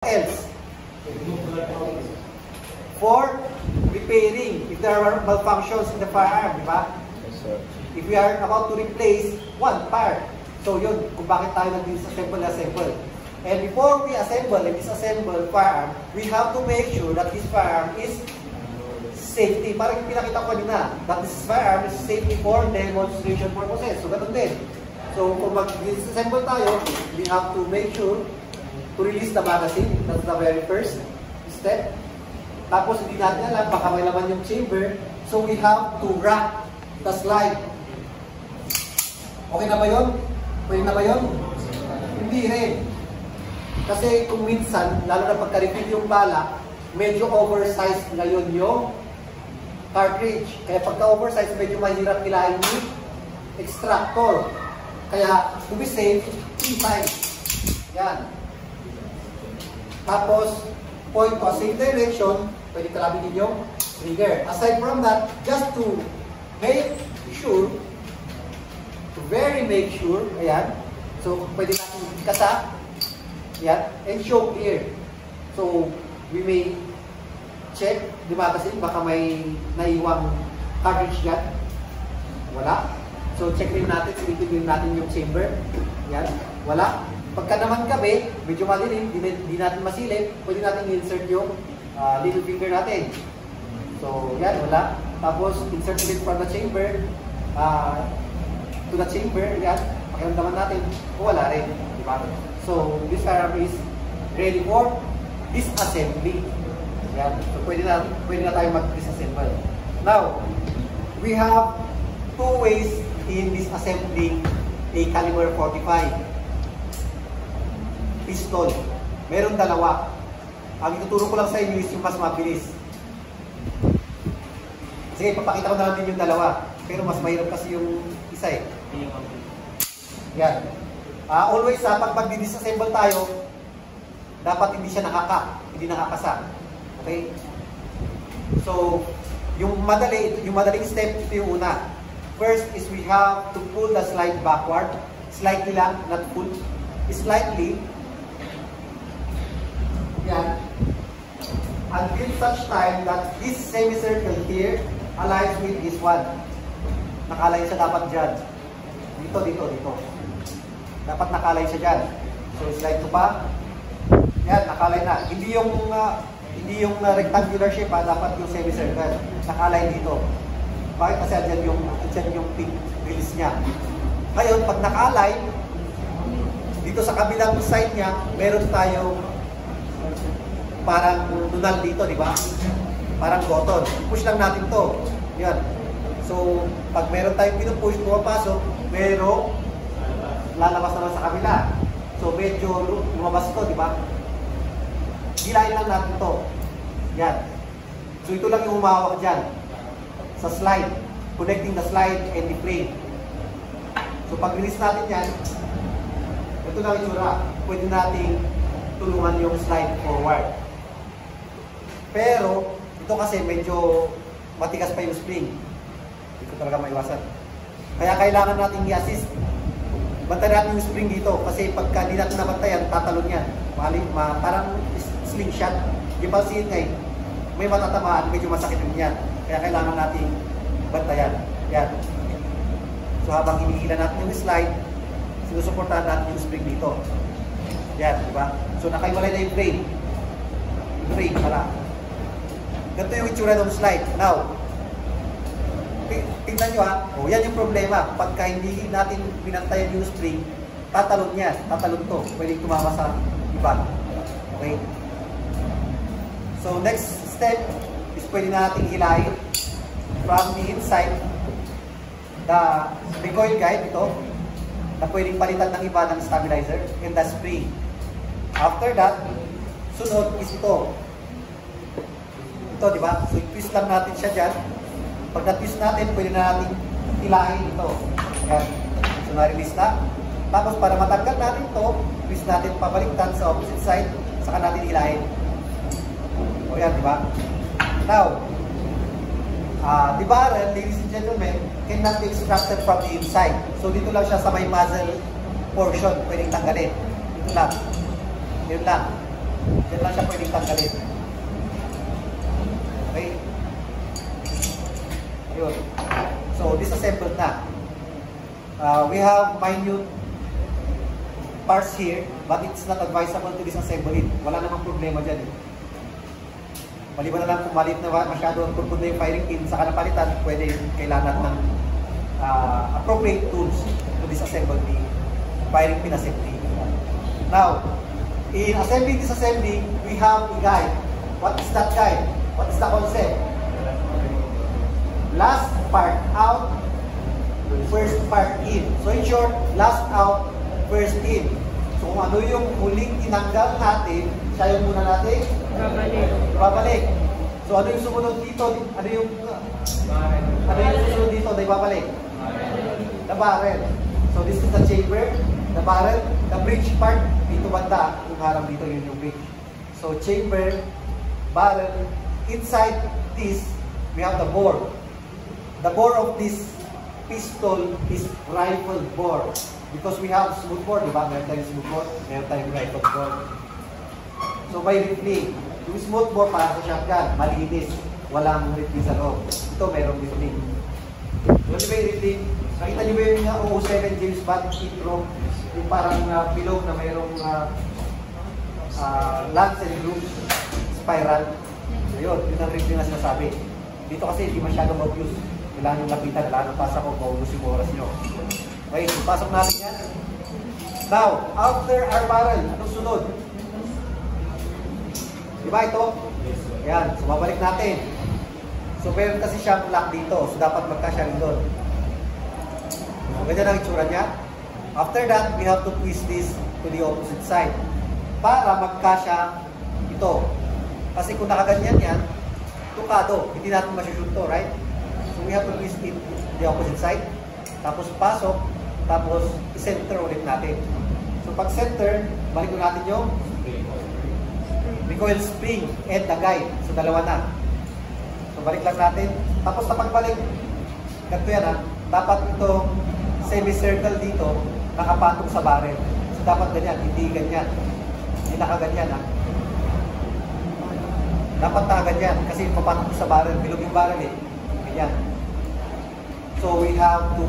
else? For repairing, if there are malfunctions in the firearm, di ba? Yes, sir. If we are about to replace one part. So yun, kung bakit tayo nag-disassemble. And before we assemble and disassemble firearm, we have to make sure that this firearm is safety. Parang pinakita ko kanina, that this firearm is safety for demonstration purposes. So ganun din. So kung mag-disassemble tayo, we have to make sure to release the magazine. That's the very first step. Tapos hindi natin alam, baka may laman yung chamber. So we have to wrap the slide. Okay na ba yun? Pwede na ba yun? Hindi rin. Kasi kung minsan, lalo na pagka-refill yung bala, medyo oversized ngayon yung cartridge. Kaya pagka-oversized, medyo mahirap kilahin yung extractor. Kaya, to be safe, 3 times. Yan. Tapos, point to a safe direction, pwede kalabin yung trigger. Aside from that, just to make sure, make sure, ayan. So, pwede natin kasa, ayan, and show clear. So, we may check, di ba kasi baka may naiwang cartridge dyan. Wala. So, check rin natin, silipin natin yung chamber. Ayan, wala. Pagka naman gabi, medyo malilim, di natin masilip, pwede natin i-insert yung little finger natin. So, yan, wala. Tapos, insert ulit from the chamber, to the chamber, yan, pakiramdaman natin, wala rin. Diba? So, this firearm is ready for disassembly. Yan. So, pwede na tayo mag-disassemble. Now, we have 2 ways in disassembling a caliber 45 pistol. Meron 2. Ang ituturo ko lang sa inyo is yung mas mabilis. Sige, papakita ko na natin yung 2. Pero mas mahirap kasi yung isa eh. Yan. Always pag mag-disassemble tayo, dapat hindi siya nakakasa. Okay? So, yung madaling step, ito yung una. First is we have to pull the slide backward. Slightly lang, not full. Slightly. Yan. Until such time that this semicircle here aligns with this one. Nakalay siya dapat dyan. Dito. Dapat nakalay siya dyan. So, slide ko pa. Yan, nakalay na. Hindi yung rectangular shape, dapat yung semicircle. Nakalay dito. Bakit? Kasi andyan yung pink release niya. Ngayon, pag nakalay, dito sa kabilang side niya, meron tayong parang nunal dito, di ba? Parang button. Push lang natin to. Yan. So, pag meron tayong pinupush, pumapasok, pero lalabas naman sa kabila. So, medyo lumabas to, di ba? Hilahin lang natin to. Yan. So, ito lang yung humawak dyan. Sa slide. Connecting the slide and the frame. So, pag release natin yan, ito lang yung itsura. Pwede nating tulungan yung slide forward. Pero, ito kasi medyo matigas pa yung spring. Ito talaga maiwasan. Kaya kailangan nating i-assist. Bantayan natin yung spring dito. Kasi pagka di natin nabantayan, tatalon yan. Parang slingshot. Yung pansin ngayon, may matatamaan, medyo masakit rin yan. Kaya kailangan nating bantayan. Yan. So habang hinihila natin yung slide, sinusuportahan natin yung spring dito. Yan, di ba? So nakaiwalay na yung frame. Yung frame, pala. Ganito yung itsura ng slide. Now, tingnan nyo ha. O, yan yung problema. Pagka hindi natin binantayan yung spring, tatalon yan. Tatalon to. Pwedeng tumama sa iba. Okay? So, next step is pwede natin hilahin from the inside the recoil guide ito na pwedeng palitan ng iba ng stabilizer and the spring. After that, sunod is ito. Ito, di ba? So, i-twist lang natin siya dyan. Pag na-twist natin, pwede na natin hilahin ito. Yan. So, na-release na. Tapos, para matanggal natin ito, twist natin pabaliktad sa opposite side, saka natin hilahin. O yan, di ba? Now, the barrel, ladies and gentlemen, cannot be extracted from the inside. So, dito lang siya sa may muzzle portion, pwedeng tanggalin. Dito lang. Yun lang. Diyan lang siya pwedeng tanggalin. Okay? Ayun. So, disassembled na. We have minute parts here, but it's not advisable to disassemble it. Wala namang problema dyan. Maliban na lang kung malit na masyado ang purpose na yung firing pin sa kanapalitan, pwede kailangan ng appropriate tools to disassemble the firing pin assembly. Now, in assembly disassembly, we have a guide. What is that guide? What is the concept? Last part out, first part in. So in short, last out, first in. So kung ano yung huling tinanggal natin, siya yung muna natin babalik. So ano yung sumunod dito? Ano yung sumunod dito na ibabalik? The barrel. So this is the chamber, the barrel, the bridge part. Dito banda, yung harang dito, yun yung bridge. So chamber, barrel, inside this, we have the bore. The bore of this pistol is rifle bore. Because we have smooth bore, di ba? Meron tayong smooth bore, meron tayong rifle bore. So by riffling, yung smooth bore para sa shotgun, malinis. Walang riffling sa loob. Ito merong riffling. Ano ba yung riffling? Nakita niyo ba yung 007 James Bond intro? Yung parang bilog na mayroong lance and groove spiral. Ayun, yun ang riffling na sinasabi. Dito kasi hindi masyadong obvious. Kailangan yung lapitan, kailangan pasok ko, maubos yung oras nyo. Okay, so pasok natin yan. Now, after our barrel, anong sunod? Diba ito? Yan, so babalik natin. So meron kasi siyang lock dito, so dapat magkasya rin doon. So ganyan ang itsura niya. After that, we have to twist this to the opposite side para magkasya ito. Kasi kung nakaganyan yan, tukado, hindi natin masushoot to, right? So we have to twist it the opposite side. Tapos pasok, tapos i-center ulit natin. So pag center, balik natin yung recoil spring and the guide. So dalawa na. So balik lang natin. Tapos na pagbalik, ganito yan ha. Dapat ito semi-circle dito, nakapatong sa barrel. So dapat ganyan, hindi ganyan. Hindi nakaganyan ha. Dapat nakaganyan kasi papatong sa barrel. Bilog yung barrel eh. Ganyan. So we have to